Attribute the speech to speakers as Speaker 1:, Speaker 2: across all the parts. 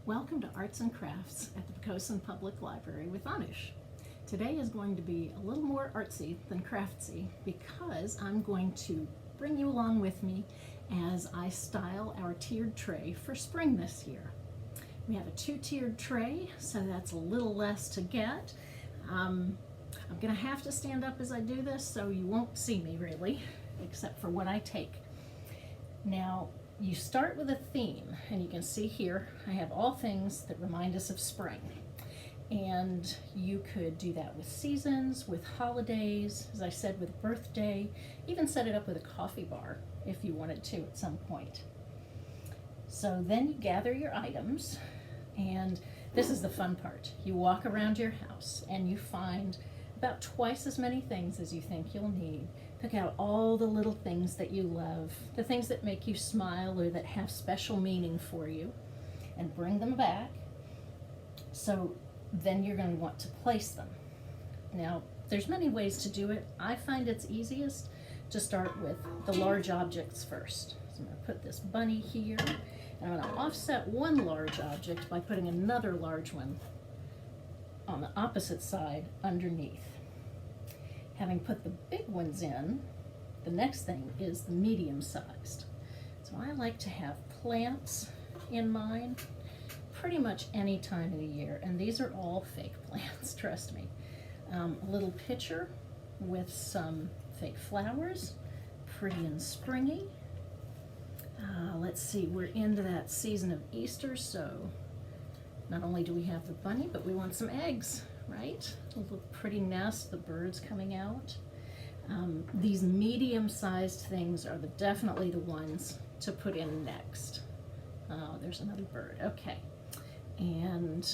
Speaker 1: Welcome to Arts and Crafts at the Poquoson Public Library with Anush. Today is going to be a little more artsy than craftsy because I'm going to bring you along with me as I style our tiered tray for spring this year. We have a two-tiered tray, so that's a little less to get. I'm going to have to stand up as I do this, so you won't see me really, except for what I take. Now, you start with a theme, and you can see here I have all things that remind us of spring. And you could do that with seasons, with holidays, as I said, with birthday, even set it up with a coffee bar if you wanted to at some point. So then you gather your items, and this is the fun part. You walk around your house and you find about twice as many things as you think you'll need. Pick out all the little things that you love, the things that make you smile or that have special meaning for you, and bring them back. So then you're going to want to place them. Now, there's many ways to do it. I find it's easiest to start with the large objects first. So I'm going to put this bunny here, and I'm going to offset one large object by putting another large one on the opposite side underneath. Having put the big ones in, the next thing is the medium sized. So I like to have plants in mine pretty much any time of the year, and these are all fake plants, trust me. A little pitcher with some fake flowers, pretty and springy. Let's see, we're into that season of Easter, so not only do we have the bunny, but we want some eggs, right? A little pretty nest, the birds coming out. These medium-sized things are definitely the ones to put in next. Oh, there's another bird, okay. And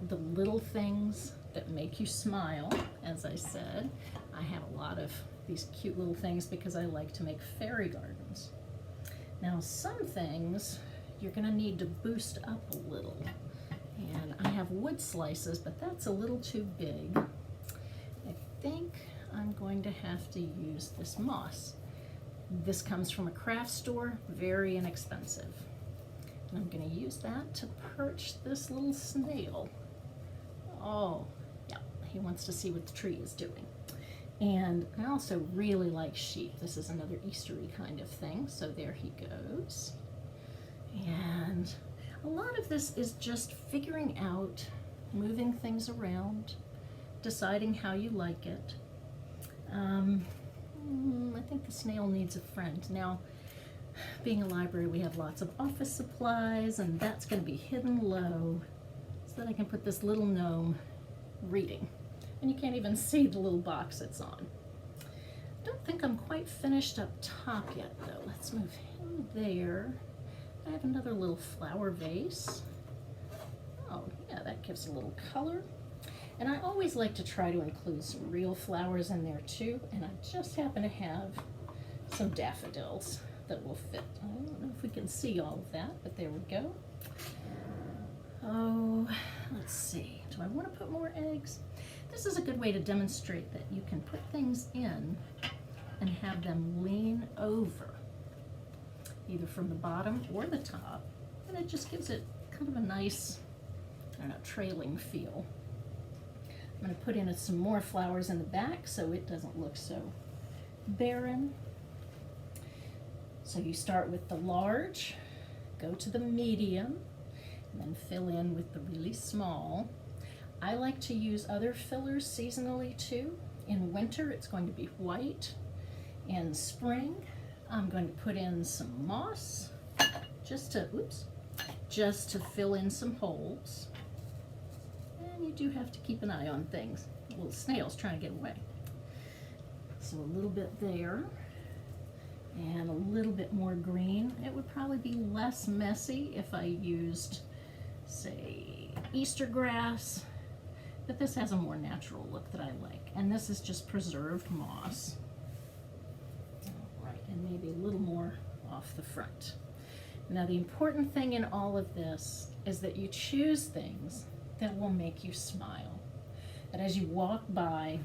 Speaker 1: the little things that make you smile, as I said, I have a lot of these cute little things because I like to make fairy gardens. Now, some things you're gonna need to boost up a little. And I have wood slices, but that's a little too big. I think I'm going to have to use this moss. This comes from a craft store, very inexpensive. And I'm going to use that to perch this little snail. Oh, yeah, he wants to see what the tree is doing. And I also really like sheep. This is another Eastery kind of thing, so there he goes. And a lot of this is just figuring out, moving things around, deciding how you like it. I think the snail needs a friend. Now, being a library, we have lots of office supplies, and that's going to be hidden low so that I can put this little gnome reading. And you can't even see the little box it's on. I don't think I'm quite finished up top yet, though. Let's move him there. I have another little flower vase. Oh, yeah, that gives a little color. And I always like to try to include some real flowers in there too, and I just happen to have some daffodils that will fit. I don't know if we can see all of that, but there we go. Oh, let's see. Do I want to put more eggs? This is a good way to demonstrate that you can put things in and have them lean over, either from the bottom or the top, and it just gives it kind of a nice, I don't know, trailing feel. I'm going to put in some more flowers in the back so it doesn't look so barren. So you start with the large, go to the medium, and then fill in with the really small. I like to use other fillers seasonally too. In winter it's going to be white. In spring I'm going to put in some moss just to fill in some holes. And you do have to keep an eye on things. The little snail's trying to get away. So a little bit there and a little bit more green. It would probably be less messy if I used, say, Easter grass, but this has a more natural look that I like. And this is just preserved moss. And maybe a little more off the front. Now, the important thing in all of this is that you choose things that will make you smile. That as you walk by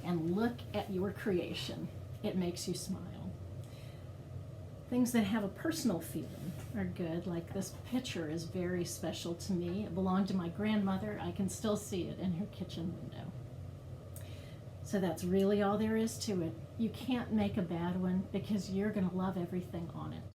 Speaker 1: and look at your creation, it makes you smile. Things that have a personal feeling are good, like this picture is very special to me. It belonged to my grandmother. I can still see it in her kitchen window. So that's really all there is to it. You can't make a bad one because you're going to love everything on it.